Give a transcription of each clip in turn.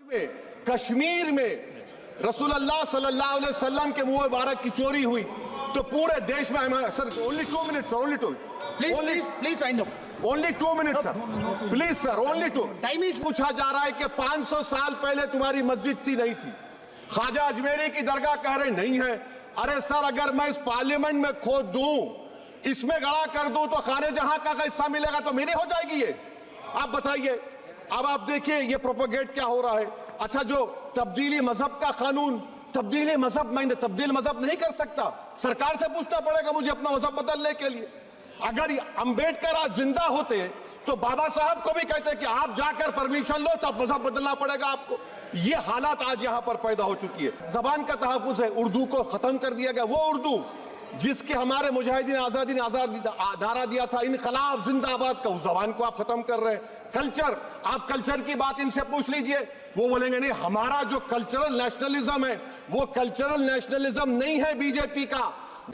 में कश्मीर में रसूलुल्लाह सल्लल्लाहु अलैहि वसल्लम के मुंह मुबारक की चोरी हुई तो पूरे देश में sir only 2 minutes sir only 2 please wind up only 2 minutes sir please sir only 2 time is पूछा जा रहा है कि 500 साल पहले तुम्हारी मस्जिद थी नहीं थी ख्वाजा अजमेरी की दरगाह कह रहे नहीं है। अरे सर अगर मैं इस पार्लियामेंट में खोद दूं इसमें गड़ा कर दूं तो खाने जहां का हिस्सा मिलेगा तो मेरी हो जाएगी ये आप बताइए। अब आप देखिए ये प्रोपेगेट क्या हो रहा है। अच्छा जो तब्दीली मजहब का कानून तब्दीली मजहब मैं तब्दील मजहब नहीं कर सकता सरकार से पूछना पड़ेगा मुझे अपना मजहब बदलने के लिए। अगर अंबेडकर आज जिंदा होते तो बाबा साहब को भी कहते कि आप जाकर परमिशन लो तब मजहब बदलना पड़ेगा आपको। ये हालात आज यहां पर पैदा हो चुकी है। जबान का तहफ्फुज़ है उर्दू को खत्म कर दिया गया वो उर्दू जिसके हमारे मुजाहिदीन आजादी ने नारा दिया था इनकलाब जिंदाबाद का उस जबान को आप खत्म कर रहे हैं। कल्चर आप कल्चर की बात इनसे पूछ लीजिए वो बोलेंगे नहीं हमारा जो कल्चरल नेशनलिज्म है वो कल्चरल नेशनलिज्म नहीं है बीजेपी का।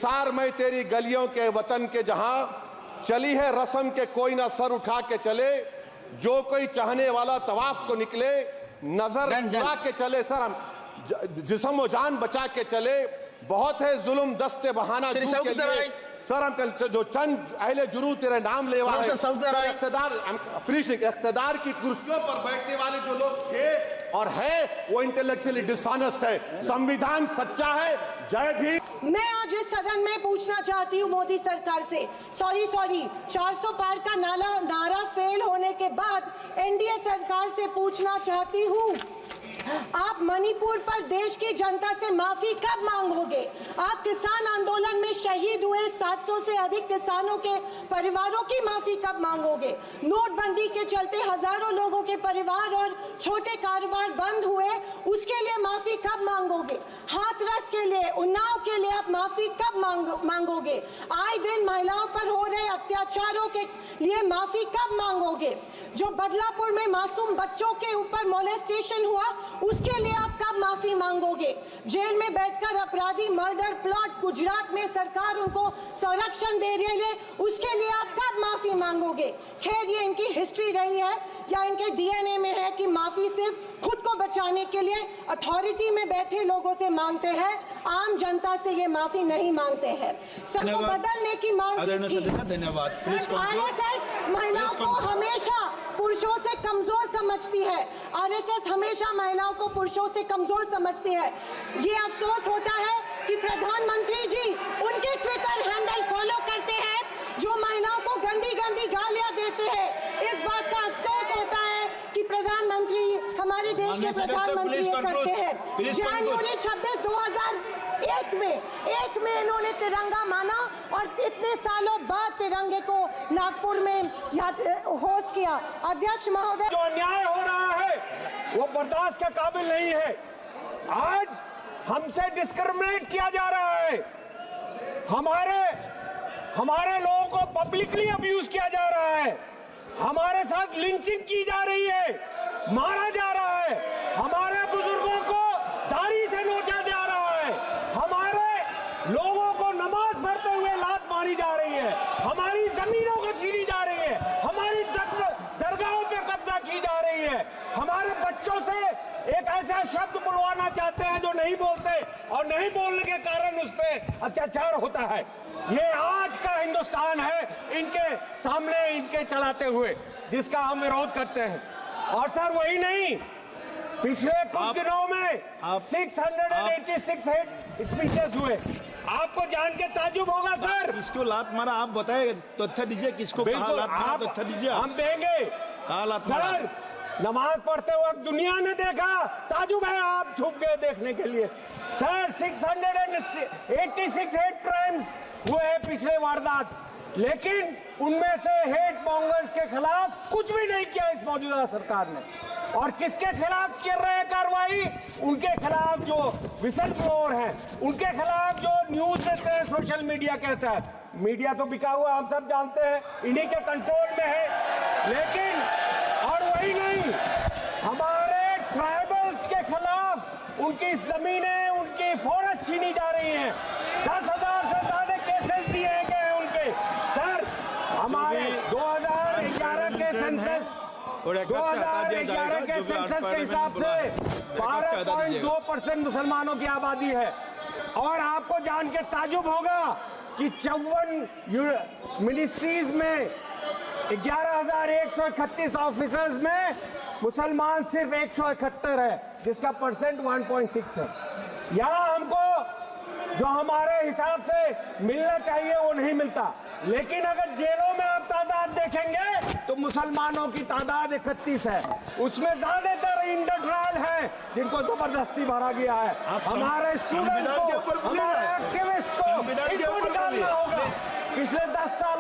सार मैं तेरी गलियों के वतन के जहां चली है रस्म के कोई ना सर उठा के चले जो कोई चाहने वाला तवाफ को निकले नजर चुरा के चले सर हम जिस्म व जान बचा के चले बहुत है जुल्म दस्ते बहाना के लिए सर हम जो चंद अहले जुनू तेरे नाम ले इख्तिदार की कुर्सियों पर बैठने वाले जो लोग थे और है वो इंटेलेक्चुअली डिसऑनेस्ट है। संविधान सच्चा है। जय भीम। मैं आज इस सदन में पूछना चाहती हूँ मोदी सरकार से सॉरी 400 पार का नारा फेल होने के बाद एनडीए सरकार से पूछना चाहती हूँ आप मणिपुर पर देश की जनता से माफी कब मांगोगे? आप किसान आंदोलन में शहीद हुए 700 से अधिक किसानों के परिवारों की माफी कब मांगोगे? नोटबंदी के चलते हजारों लोगों के परिवार और छोटे कारोबार बंद हुए उसके लिए माफी कब मांगोगे? हाथरस के लिए उन्नाव के लिए आप माफी कब मांगोगे? आए दिन महिलाओं पर हो रहे अत्याचारों के लिए माफी कब मांगोगे? जो बदलापुर में मासूम बच्चों के ऊपर मोलेस्टेशन हुआ उसके लिए आप कब माफी मांगोगे? जेल में बैठकर अपराधी मर्डर प्लॉट्स गुजरात में सरकार उनको संरक्षण दे रही है उसके लिए आप कब माफी मांगोगे? खैर ये इनकी हिस्ट्री रही है या इनके डीएनए में है कि माफी सिर्फ खुद को बचाने के लिए अथॉरिटी में बैठे लोगों से मांगते हैं आम जनता से ये माफी नहीं मांगते हैं। सबको बदलने की मांग की। आरएसएस महिलाओं को हमेशा पुरुषों से कमजोर समझती है। आरएसएस हमेशा महिलाओं को पुरुषों से कमजोर समझती है। ये अफसोस होता है कि प्रधानमंत्री जी उनके ट्विटर हैंडल फॉलो करते हैं जो महिलाओं को गंदी गंदी गालियां देते हैं। इस बात का अफसोस होता है कि प्रधानमंत्री हमारे देश के प्रधानमंत्री ये करते हैं। जनवरी 26, 2001 में इन्होंने तिरंगा माना और इतने सालों बाद तिरंगे को नागपुर में होस्ट किया। अध्यक्ष महोदय जो अन्याय हो रहा है वो बर्दाश्त के काबिल नहीं है। आज हमसे डिस्क्रिमिनेट किया जा रहा है। हमारे लोगों को पब्लिकली अब्यूज किया जा रहा है। हमारे साथ लिंचिंग की जा रही है, मारा जा रहा है। हमारे बुजुर्गों को दाढ़ी से नोचा जा रहा है। हमारे लोगों को नमाज पढ़ते हुए लात मारी जा रही है। हमारी जमीनों को छीनी जा रही है। हमारी दरगाहों पे कब्जा की जा रही है। हमारे बच्चों से एक ऐसा शब्द बुलवाना चाहते हैं जो नहीं बोलते और नहीं बोलने के कारण उस पर अत्याचार होता है। ये आज का हिंदुस्तान है इनके सामने इनके चलाते हुए जिसका हम विरोध करते हैं। और सर वही नहीं पिछले कुछ दिनों में 686 हेट स्पीचेस हुए। आपको जान के ताजुब होगा सर। किसको लात मारा आप बताए तथ्य दीजिए किसको कहा लात मारा तथ्य दीजिए। हम देंगे सर। नमाज पढ़ते वक्त दुनिया ने देखा ताजुब है आप छुप गए देखने के लिए। सर 686 हेट क्राइम्स हुए हैं पिछले वारदात लेकिन उनमें से हेट मॉन्गर्स के खिलाफ कुछ भी नहीं किया इस मौजूदा सरकार ने। और किसके खिलाफ कर रहे हैं कार्रवाई? उनके खिलाफ जो विसल ब्लोअर हैं, उनके खिलाफ जो न्यूज देते हैं सोशल मीडिया कहता है। मीडिया तो बिका हुआ हम सब जानते हैं, इन्हीं के कंट्रोल में है। लेकिन और वही नहीं हमारे ट्राइबल्स के खिलाफ उनकी जमीनें उनकी फॉरेस्ट छीनी जा रही हैं। 10,000 से ज्यादा केसेस दिए गए उनके। सर हमारे 2011 के सेंसस और एक अच्छा हटा दिया जाएगा, 2011 के जो भी आज सेंसस के पार्लियामेंट हिसाब में बोला से है। एक अच्छा हटा दीजिएगा। 12.2% मुसलमानों की आबादी है। और आपको जान के ताजुब होगा कि 54 मिनिस्ट्रीज में 11,131 ऑफिसर्स में मुसलमान सिर्फ 171 है, जिसका परसेंट 1.6 है। यहाँ हमको जो हमारे हिसाब से मिलना चाहिए वो नहीं मिलता। लेकिन अगर जेलों में आप तादाद देखेंगे तो मुसलमानों की तादाद 31 है, उसमें ज्यादातर इंटर ट्रायल है जिनको जबरदस्ती भरा गया है। हमारे स्टूडेंट्स को, हमारे एक्टिविस्ट को इनको निकालना होगा। पिछले 10 साल